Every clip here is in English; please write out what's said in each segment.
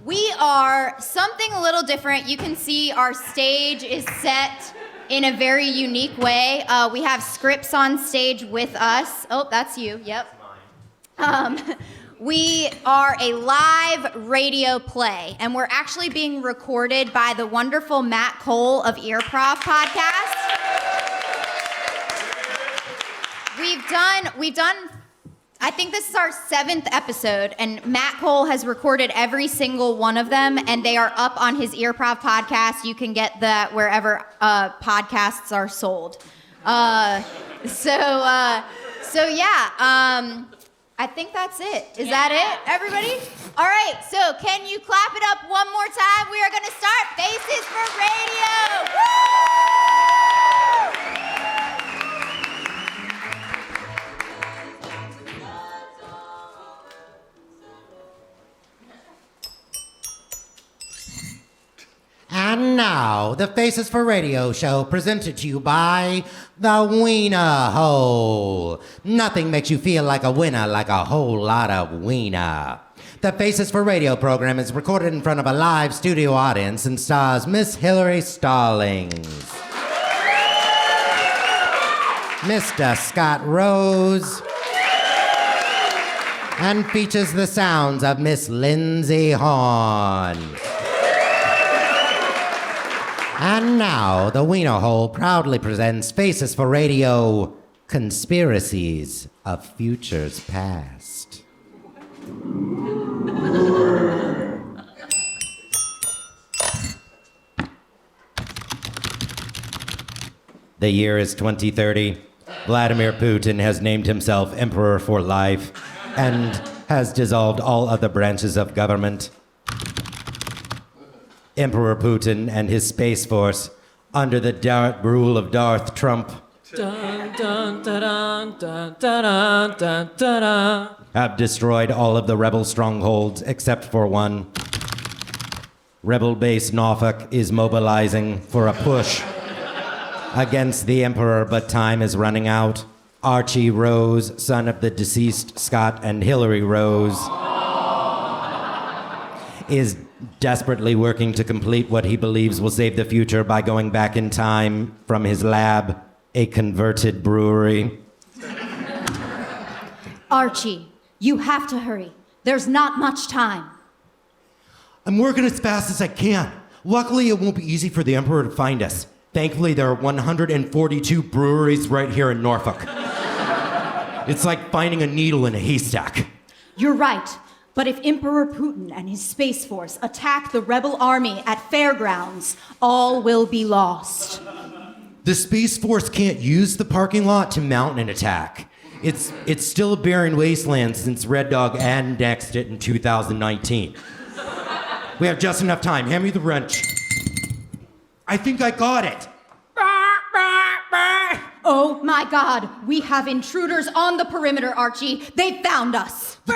We are something a little different. You can see our stage is set in a very unique way. We have scripts on stage with us. Oh, that's you. Yep. We are a live radio play, and we're actually being recorded by the wonderful Matt Cole of Earprov Podcast. We've done, I think this is our 7th episode, and Matt Cole has recorded every single one of them, and they are up on his Earprov Podcast. You can get that wherever podcasts are sold. So yeah. I think that's it. Is that it, everybody? All right, so can you clap it up one more time? We are going to start Faces for Radio. And now, the Faces for Radio show presented to you by the Wiener Hole. Nothing makes you feel like a winner like a whole lot of wiener. The Faces for Radio program is recorded in front of a live studio audience and stars Miss Hilary Stallings, Mr. Scott Rose, and features the sounds of Miss Lindsay Horne. And now, the Wiener Hole proudly presents Faces for Radio, Conspiracies of Futures Past. The year is 2030. Vladimir Putin has named himself Emperor for life and has dissolved all other branches of government. Emperor Putin and his Space Force, under the rule of Darth Trump, have destroyed all of the rebel strongholds except for one. Rebel base Norfolk is mobilizing for a push against the Emperor, but time is running out. Archie Rose, son of the deceased Scot and Hilary Rose, is desperately working to complete what he believes will save the future by going back in time from his lab, a converted brewery. Archie, you have to hurry. There's not much time. I'm working as fast as I can. Luckily, it won't be easy for the Emperor to find us. Thankfully, there are 142 breweries right here in Norfolk. It's like finding a needle in a haystack. You're right. But if Emperor Putin and his Space Force attack the rebel army at fairgrounds, all will be lost. The Space Force can't use the parking lot to mount an attack. It's still a barren wasteland since Red Dog annexed it in 2019. We have just enough time. Hand me the wrench. I think I got it. Oh my God, we have intruders on the perimeter, Archie. They found us. The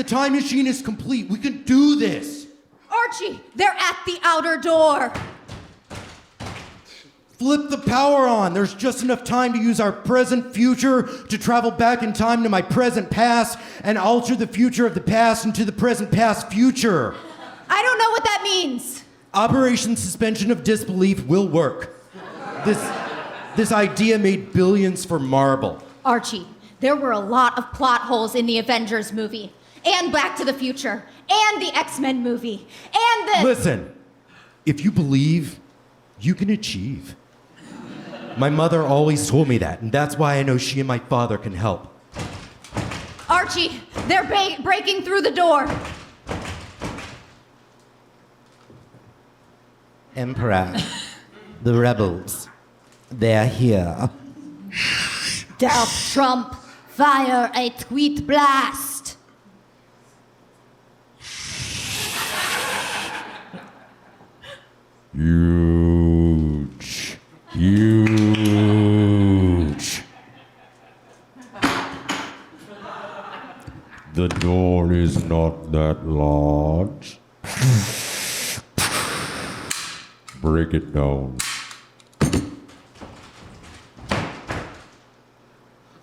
time machine is complete. We can do this. Archie, they're at the outer door. Flip the power on. There's just enough time to use our present future to travel back in time to my present past and alter the future of the past into the present past future. I don't know what that means. Operation Suspension of Disbelief will work. This idea made billions for Marble. Archie, there were a lot of plot holes in the Avengers movie, and Back to the Future, and the X-Men movie, and the... Listen, if you believe, you can achieve. My mother always told me that, and that's why I know she and my father can help. Archie, they're breaking through the door. Emperor, the rebels, they're here. Darth Trump, fire a tweet blast. Huge. Huge. The door is not that large. Break it down.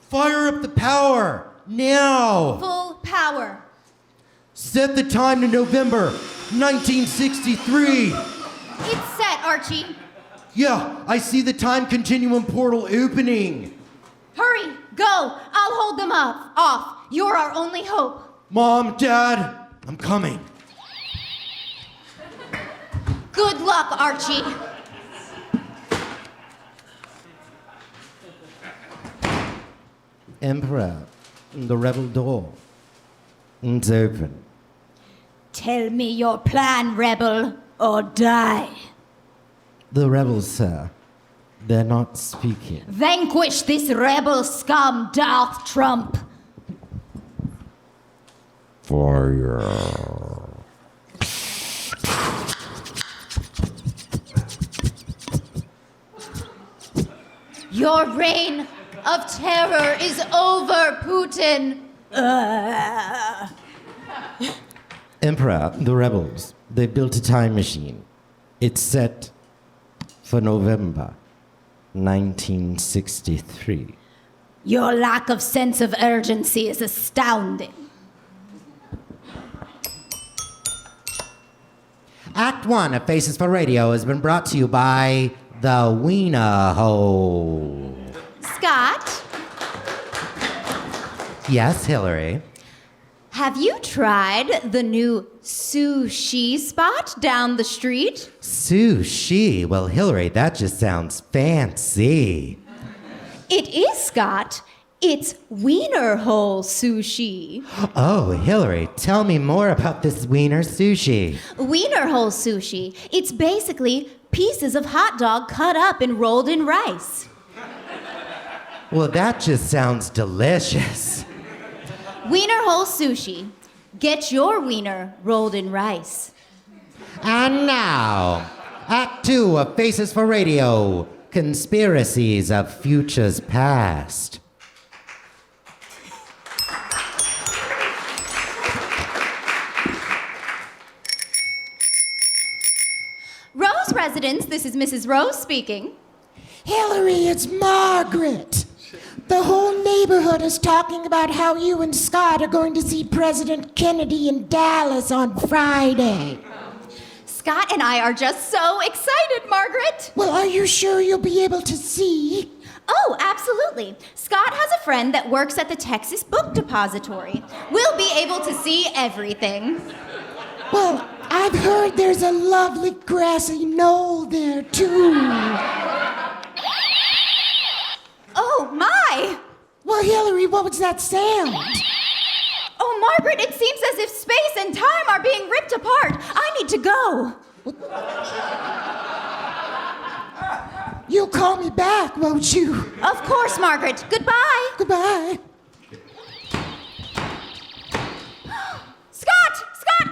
Fire up the power! Now! Full power. Set the time to November 1963. It's set, Archie. Yeah, I see the time continuum portal opening. Hurry, go. I'll hold them off. You're our only hope. Mom, Dad, I'm coming. Good luck, Archie. Emperor, the rebel door. It's open. Tell me your plan, rebel, or die. The rebels, sir. They're not speaking. Vanquish this rebel scum, Darth Trump. Fire. Your reign of terror is over, Putin. Emperor, the rebels. They built a time machine. It's set for November 1963. Your lack of sense of urgency is astounding. Act 1 of Faces for Radio has been brought to you by the Wiener Hole. Scott, Yes, Hilary. have you tried the new sushi spot down the street? Sushi. Well, Hilary, that just sounds fancy. It is, Scott. It's Wiener Hole sushi. Oh, Hilary, tell me more about this wiener sushi. Wiener Hole sushi. It's basically pieces of hot dog cut up and rolled in rice. Well, that just sounds delicious. Wiener Hole sushi. Get your wiener rolled in rice. And now, Act 2 of Faces for Radio, Conspiracies of Futures Past. Rose residence, this is Mrs. Rose speaking. Hillary, it's Margaret. The whole neighborhood is talking about how you and Scott are going to see President Kennedy in Dallas on Friday. Scott and I are just so excited, Margaret. Well, are you sure you'll be able to see? Oh, absolutely. Scott has a friend that works at the Texas Book Depository. We'll be able to see everything. Well, I've heard there's a lovely grassy knoll there, too. Oh, my! Well, Hillary, what was that sound? Oh, Margaret, it seems as if space and time are being ripped apart. I need to go. You'll call me back, won't you? Of course, Margaret. Goodbye. Goodbye. Scott,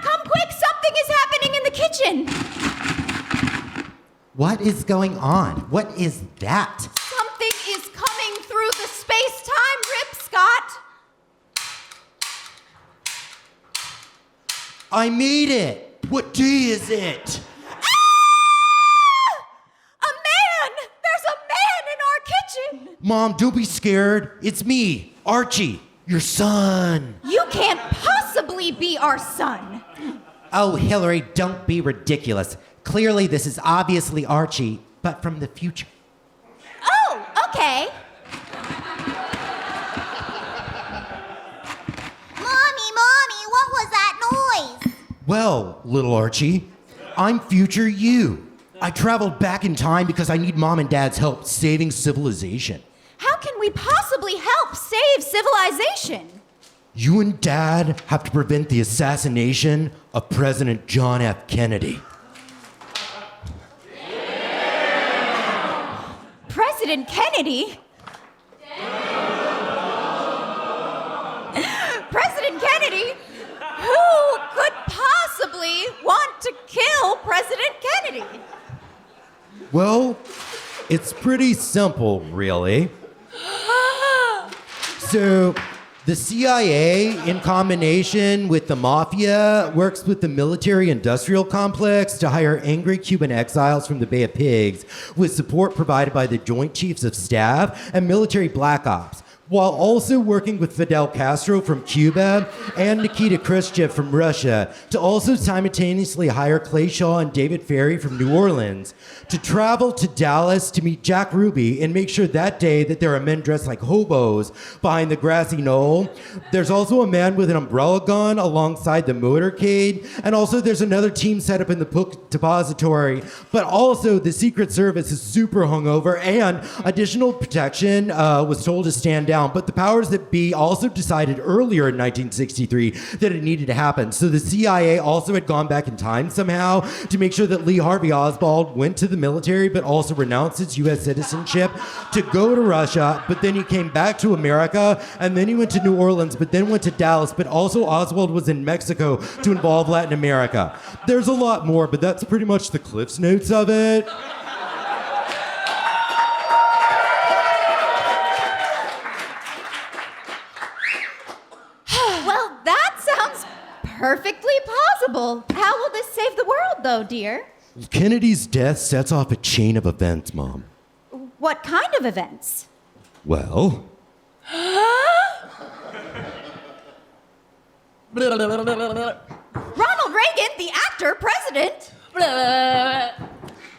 come quick. Something is happening in the kitchen. What is going on? What is that? Something is coming through the space-time rip, Scott. I made it. What day is it? A man! There's a man in our kitchen! Mom, don't be scared. It's me, Archie, your son. You can't possibly be our son. Oh, Hilary, don't be ridiculous. Clearly, this is obviously Archie, but from the future. Oh, okay. Mommy, what was that noise? Well, little Archie, I'm future you. I traveled back in time because I need Mom and Dad's help saving civilization. How can we possibly help save civilization? You and Dad have to prevent the assassination of President John F. Kennedy. President Kennedy? President Kennedy? Who could possibly want to kill President Kennedy? Well, it's pretty simple, really. So, the CIA, in combination with the mafia, works with the military-industrial complex to hire angry Cuban exiles from the Bay of Pigs with support provided by the Joint Chiefs of Staff and military black ops. while also working with Fidel Castro from Cuba and Nikita Khrushchev from Russia to also simultaneously hire Clay Shaw and David Ferry from New Orleans to travel to Dallas to meet Jack Ruby and make sure that day that there are men dressed like hobos behind the grassy knoll. There's also a man with an umbrella gun alongside the motorcade, and also there's another team set up in the book depository, but also the Secret Service is super hungover and additional protection was told to stand down. But the powers that be also decided earlier in 1963 that it needed to happen. So the CIA also had gone back in time somehow to make sure that Lee Harvey Oswald went to the military but also renounced his U.S. citizenship to go to Russia, but then he came back to America, and then he went to New Orleans, but then went to Dallas, but also Oswald was in Mexico to involve Latin America. There's a lot more, but that's pretty much the Cliff's Notes of it. Well, that sounds perfectly plausible. How will this save the world, though, dear? Kennedy's death sets off a chain of events, Mom. What kind of events? Well... Ronald Reagan, the actor, president? What?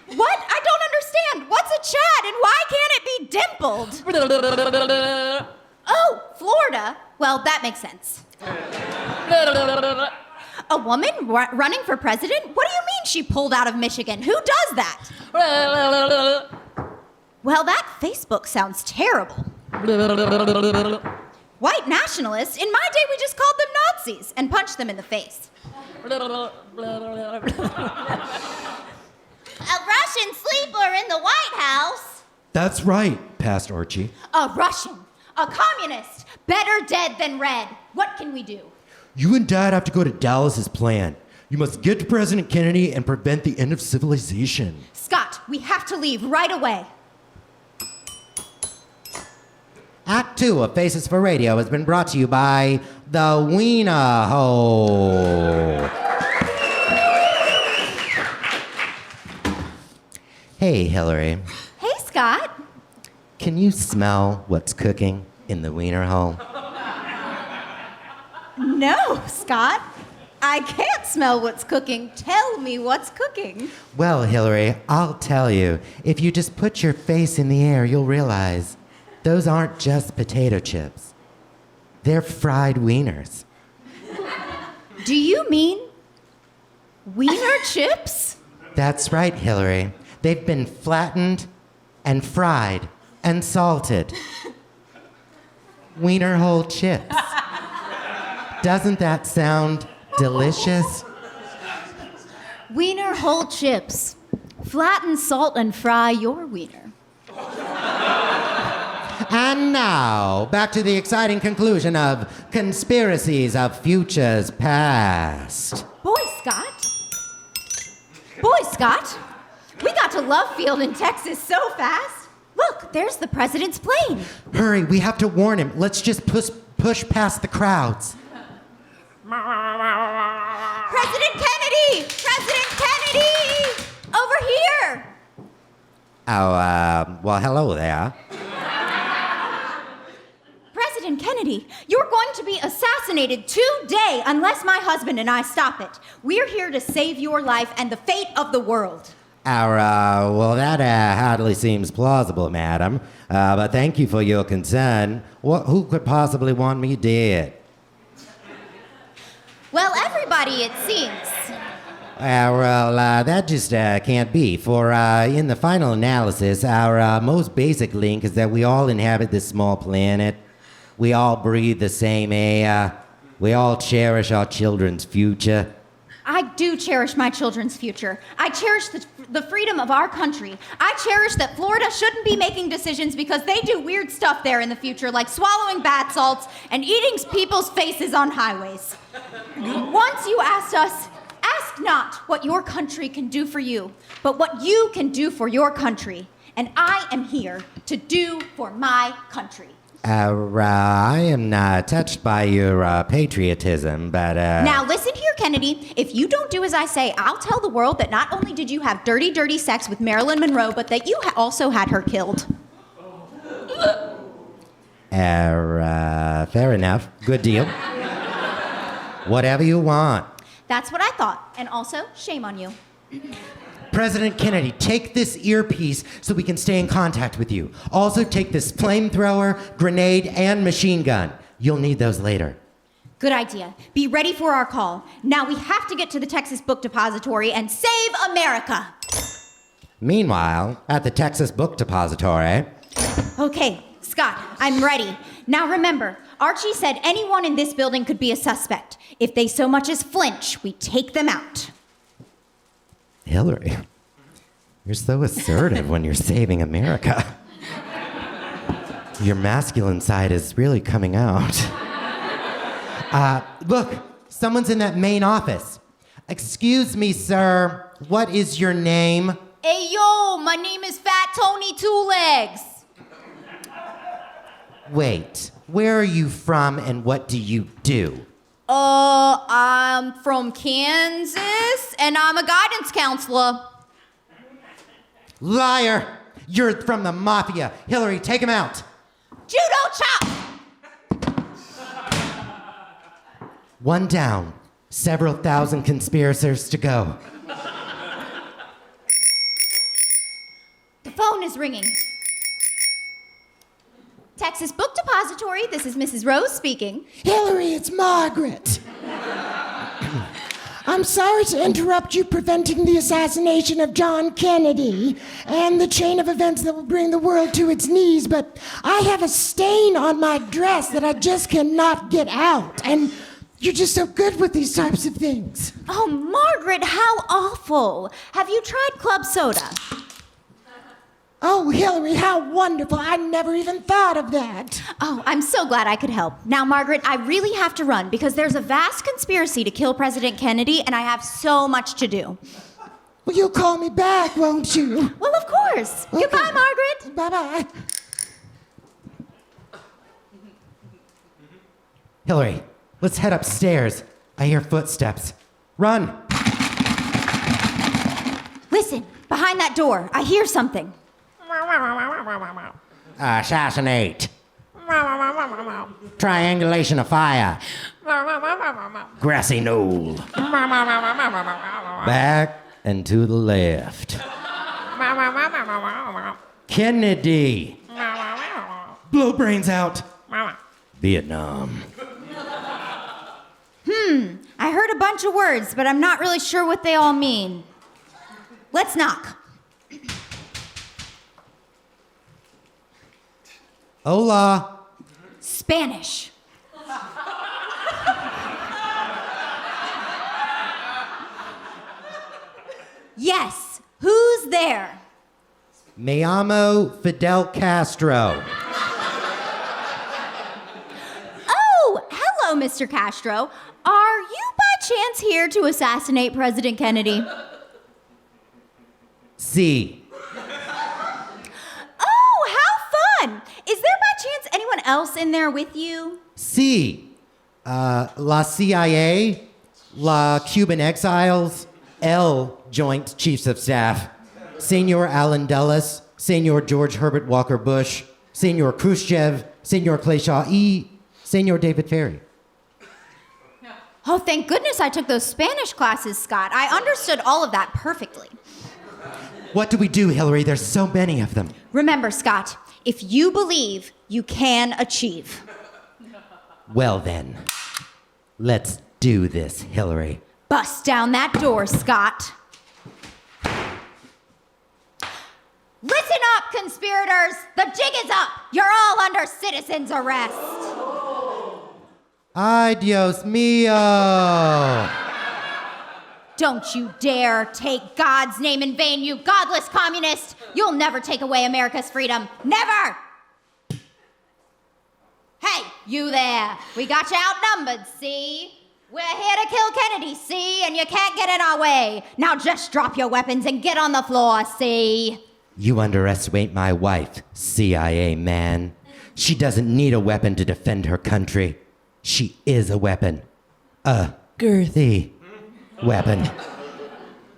I don't understand. What's a Chad and why can't it be dimpled? Oh, Florida. Well, that makes sense. A woman running for president? What do you mean she pulled out of Michigan? Who does that? Well, that Facebook sounds terrible. White nationalists? In my day, we just called them Nazis and punched them in the face. A Russian sleeper in the White House. That's right, past Archie. A Russian. A communist. Better dead than red. What can we do? You and Dad have to go to Dallas's plan. You must get to President Kennedy and prevent the end of civilization. Scott, we have to leave right away. Act 2 of Faces for Radio has been brought to you by the Wiener Hole. Hey, Hillary. Hey, Scott. Can you smell what's cooking in the Wiener Hole? No, Scott. I can't smell what's cooking. Tell me what's cooking. Well, Hillary, I'll tell you. If you just put your face in the air, you'll realize those aren't just potato chips. They're fried wieners. Do you mean wiener chips? That's right, Hillary. They've been flattened and fried and salted. Wiener hole chips. Doesn't that sound delicious? Wiener whole chips. Flatten, salt, and fry your wiener. And now, back to the exciting conclusion of Conspiracies of Futures Past. Boy, Scott. Boy, Scott. We got to Love Field in Texas so fast. Look, there's the president's plane. Hurry, we have to warn him. Let's just push past the crowds. President Kennedy! President Kennedy! Over here! Oh, well, hello there. President Kennedy, you're going to be assassinated today unless my husband and I stop it. We're here to save your life and the fate of the world. Well, that hardly seems plausible, madam. But thank you for your concern. Who could possibly want me dead? Well, everybody, it seems. That just can't be. For in the final analysis, our most basic link is that we all inhabit this small planet. We all breathe the same air. We all cherish our children's future. I do cherish my children's future. I cherish the freedom of our country. I cherish that Florida shouldn't be making decisions because they do weird stuff there in the future, like swallowing bath salts and eating people's faces on highways. Once you asked us, ask not what your country can do for you, but what you can do for your country. And I am here to do for my country. I am not touched by your patriotism, but Now listen here, Kennedy. If you don't do as I say, I'll tell the world that not only did you have dirty, dirty sex with Marilyn Monroe, but that you also had her killed. Fair enough. Good deal. Whatever you want. That's what I thought. And also, shame on you. President Kennedy, take this earpiece so we can stay in contact with you. Also, take this flamethrower, grenade, and machine gun. You'll need those later. Good idea. Be ready for our call. Now we have to get to the Texas Book Depository and save America. Meanwhile, at the Texas Book Depository... Okay, Scott, I'm ready. Now remember, Archie said anyone in this building could be a suspect. If they so much as flinch, we take them out. Hillary, you're so assertive when you're saving America. Your masculine side is really coming out. Look, someone's in that main office. Excuse me, sir. What is your name? Hey, yo, my name is Fat Tony Two Legs. Wait, where are you from and what do you do? I'm from Kansas, and I'm a guidance counselor. Liar! You're from the mafia. Hillary, take him out. Judo chop! One down. Several thousand conspirators to go. The phone is ringing. Texas Book Depository, this is Mrs. Rose speaking. Hillary, it's Margaret. I'm sorry to interrupt you preventing the assassination of John Kennedy and the chain of events that will bring the world to its knees, but I have a stain on my dress that I just cannot get out. And you're just so good with these types of things. Oh, Margaret, how awful. Have you tried club soda? Oh, Hillary, how wonderful. I never even thought of that. Oh, I'm so glad I could help. Now, Margaret, I really have to run because there's a vast conspiracy to kill President Kennedy, and I have so much to do. Well, you'll call me back, won't you? Well, of course. Okay. Goodbye, Margaret. Bye-bye. Hillary, let's head upstairs. I hear footsteps. Run! Listen, behind that door, I hear something. Assassinate. Triangulation of fire. Grassy knoll. Back and to the left. Kennedy. Blow brains out. Vietnam. I heard a bunch of words, but I'm not really sure what they all mean. Let's knock. Hola. Spanish. Yes, who's there? Me llamo Fidel Castro. Oh, hello, Mr. Castro. Are you by chance here to assassinate President Kennedy? Si. Oh, how fun! Is there by chance anyone else in there with you? Si. La CIA, La Cuban Exiles, L Joint Chiefs of Staff, Senor Allen Dulles, Senor George Herbert Walker Bush, Senor Khrushchev, Senor Clay Shaw E, Senor David Ferry. Oh, thank goodness I took those Spanish classes, Scott. I understood all of that perfectly. What do we do, Hillary? There's so many of them. Remember, Scott, if you believe, you can achieve. Well then, let's do this, Hillary. Bust down that door, Scott. Listen up, conspirators! The jig is up! You're all under citizen's arrest! Ay, Dios mío! Don't you dare take God's name in vain, you godless communist! You'll never take away America's freedom. Never! Hey, you there. We got you outnumbered, see? We're here to kill Kennedy, see? And you can't get in our way. Now just drop your weapons and get on the floor, see? You underestimate my wife, CIA man. She doesn't need a weapon to defend her country. She is a weapon. A girthy weapon.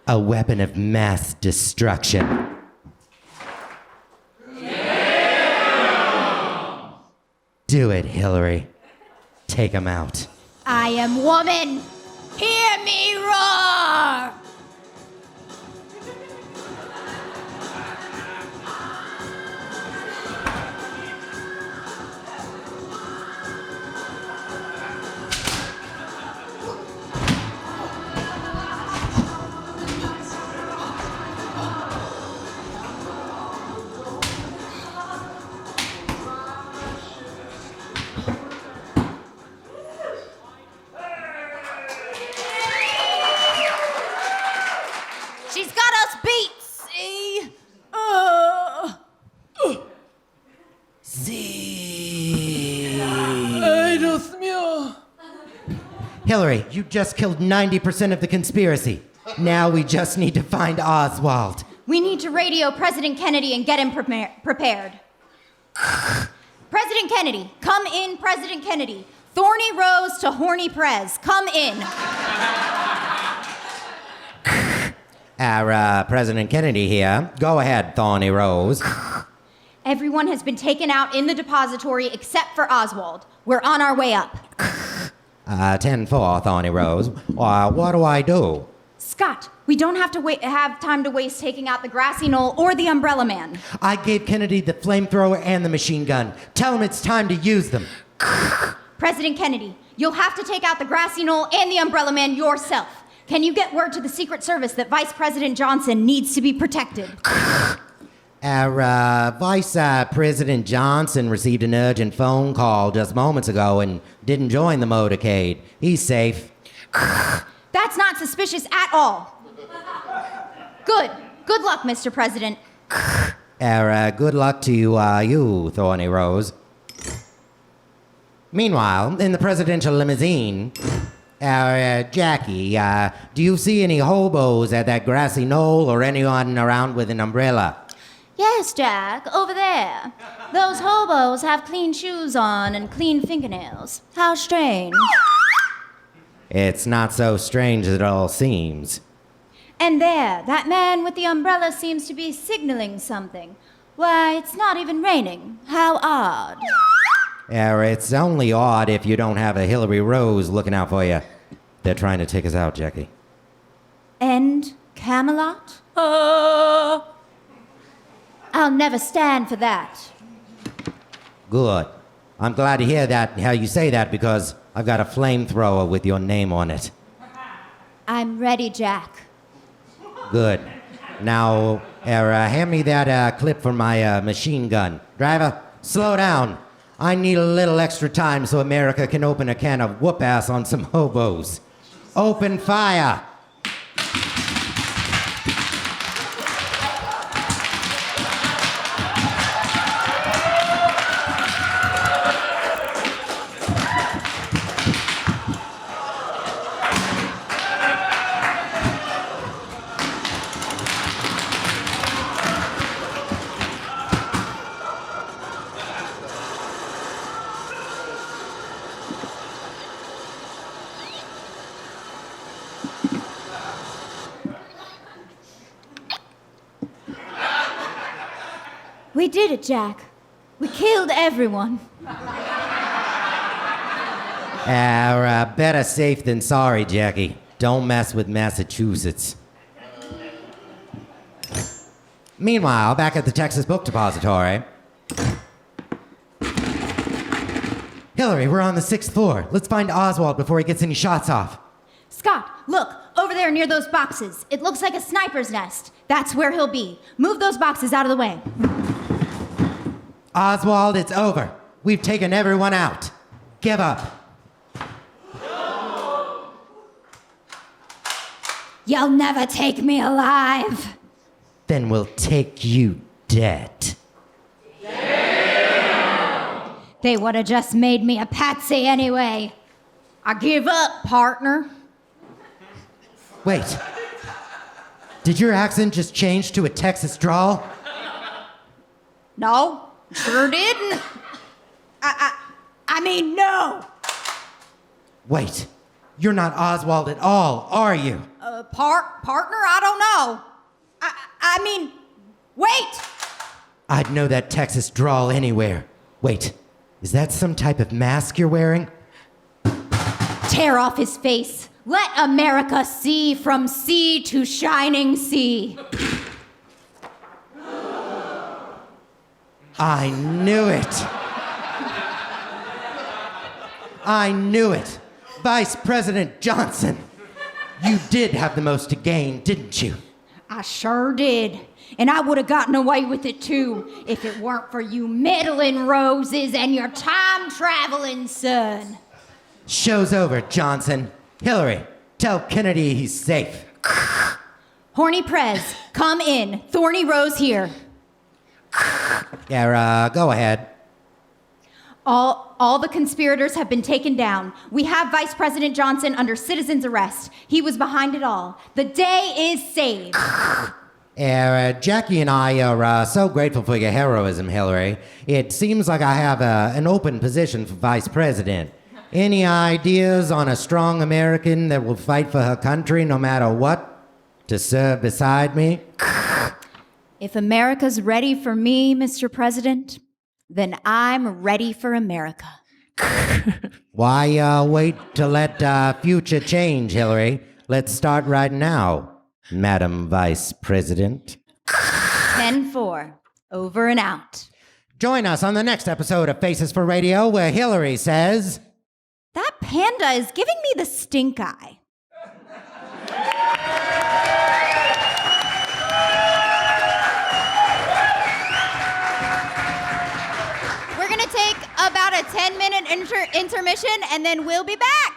A weapon of mass destruction. Do it, Hillary. Take him out. I am woman. Hear me roar! She's got us beat, see? See. Ay, Dios mío. Hillary, you just killed 90% of the conspiracy. Now we just need to find Oswald. We need to radio President Kennedy and get him prepared. President Kennedy, come in, President Kennedy. Thorny Rose to Horny Prez, come in. President Kennedy here. Go ahead, Thorny Rose. Everyone has been taken out in the depository except for Oswald. We're on our way up. 10-4, Thorny Rose. What do I do? Scott, we don't have to have time to waste taking out the grassy knoll or the umbrella man. I gave Kennedy the flamethrower and the machine gun. Tell him it's time to use them. President Kennedy, you'll have to take out the grassy knoll and the umbrella man yourself. Can you get word to the Secret Service that Vice President Johnson needs to be protected? Vice President Johnson received an urgent phone call just moments ago and didn't join the motorcade. He's safe. That's not suspicious at all. Good. Good luck, Mr. President. Good luck to you, Thorny Rose. Meanwhile, in the presidential limousine, Jackie, do you see any hobos at that grassy knoll or anyone around with an umbrella? Yes, Jack, over there. Those hobos have clean shoes on and clean fingernails. How strange. It's not so strange as it all seems. And there, that man with the umbrella seems to be signaling something. Why, it's not even raining. How odd. It's only odd if you don't have a Hillary Rose looking out for you. They're trying to take us out, Jackie. And Camelot? I'll never stand for that. Good. I'm glad to hear that, how you say that, because I've got a flamethrower with your name on it. I'm ready, Jack. Good. Now, hand me that clip from my machine gun. Driver, slow down. I need a little extra time so America can open a can of whoop-ass on some hobos. Open fire. We did it, Jack. We killed everyone. Better safe than sorry, Jackie. Don't mess with Massachusetts. Meanwhile, back at the Texas Book Depository. Hillary, we're on the 6th floor. Let's find Oswald before he gets any shots off. Scott, look, over there near those boxes. It looks like a sniper's nest. That's where he'll be. Move those boxes out of the way. Oswald, it's over. We've taken everyone out. Give up. You'll never take me alive. Then we'll take you dead. They would have just made me a patsy anyway. I give up, partner. Wait. Did your accent just change to a Texas drawl? No, sure didn't. I mean, no. Wait. You're not Oswald at all, are you? Partner, I don't know. I mean, wait. I'd know that Texas drawl anywhere. Wait. Is that some type of mask you're wearing? Tear off his face. Let America see from sea to shining sea. I knew it. I knew it. Vice President Johnson, you did have the most to gain, didn't you? I sure did. And I would have gotten away with it too if it weren't for you meddling roses and your time-traveling son. Show's over, Johnson. Hillary, tell Kennedy he's safe. Horny Prez, come in. Thorny Rose here. Yeah, go ahead. All the conspirators have been taken down. We have Vice President Johnson under citizen's arrest. He was behind it all. The day is saved. Jackie and I are so grateful for your heroism, Hillary. It seems like I have an open position for vice president. Any ideas on a strong American that will fight for her country no matter what to serve beside me? If America's ready for me, Mr. President, then I'm ready for America. Why wait to let future change, Hillary? Let's start right now, Madam Vice President. 10-4, over and out. Join us on the next episode of Faces for Radio, where Hillary says, That panda is giving me the stink eye. We're going to take about a 10-minute intermission, and then we'll be back.